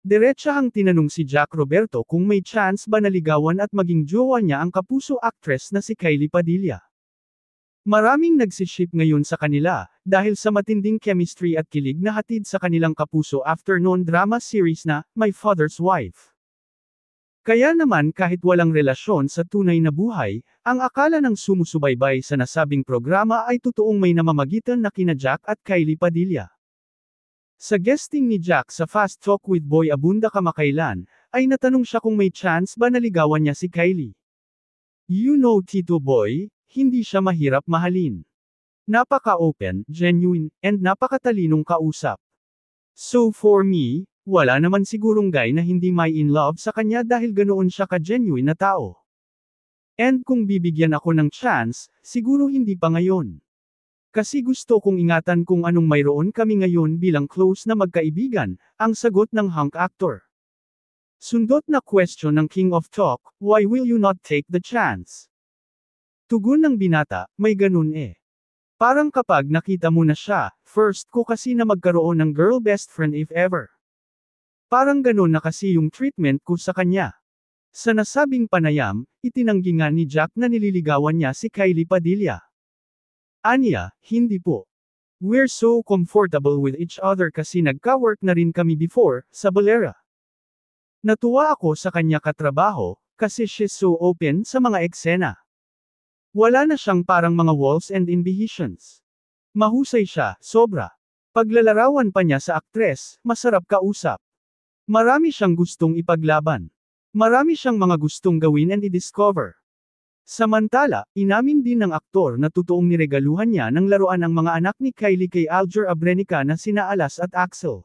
Diretsahang tinanong si Jack Roberto kung may chance ba naligawan at maging jowa niya ang kapuso actress na si Kylie Padilla. Maraming nagsiship ngayon sa kanila, dahil sa matinding chemistry at kilig na hatid sa kanilang kapuso after non-drama series na, My Father's Wife. Kaya naman kahit walang relasyon sa tunay na buhay, ang akala ng sumusubaybay sa nasabing programa ay totoong may namamagitan na kina Jack at Kylie Padilla. Sa guesting ni Jack sa Fast Talk with Boy Abunda kamakailan, ay natanong siya kung may chance ba naligawan niya si Kylie. You know Tito Boy, hindi siya mahirap mahalin. Napaka-open, genuine, and napakatalinong kausap. So for me, wala naman sigurong guy na hindi may in love sa kanya dahil ganoon siya ka-genuine na tao. And kung bibigyan ako ng chance, siguro hindi pa ngayon. Kasi gusto kong ingatan kung anong mayroon kami ngayon bilang close na magkaibigan, ang sagot ng hunk actor. Sundot na question ng King of Talk, why will you not take the chance? Tugon ng binata, may ganun eh. Parang kapag nakita mo na siya, first ko kasi na magkaroon ng girl best friend if ever. Parang ganun na kasi yung treatment ko sa kanya. Sa nasabing panayam, itinanggi nga ni Jack na nililigawan niya si Kylie Padilla. Anya, hindi po. We're so comfortable with each other kasi nagka-work na rin kami before, sa Bolera. Natuwa ako sa kanya katrabaho, kasi she's so open sa mga eksena. Wala na siyang parang mga walls and inhibitions. Mahusay siya, sobra. Paglalarawan pa niya sa aktres, masarap kausap. Marami siyang gustong ipaglaban. Marami siyang mga gustong gawin and i-discover. Samantala, inamin din ng aktor na totoong niregaluhan niya ng laruan ang mga anak ni Kylie kay Alger Abrenica na sina Alas at Axel.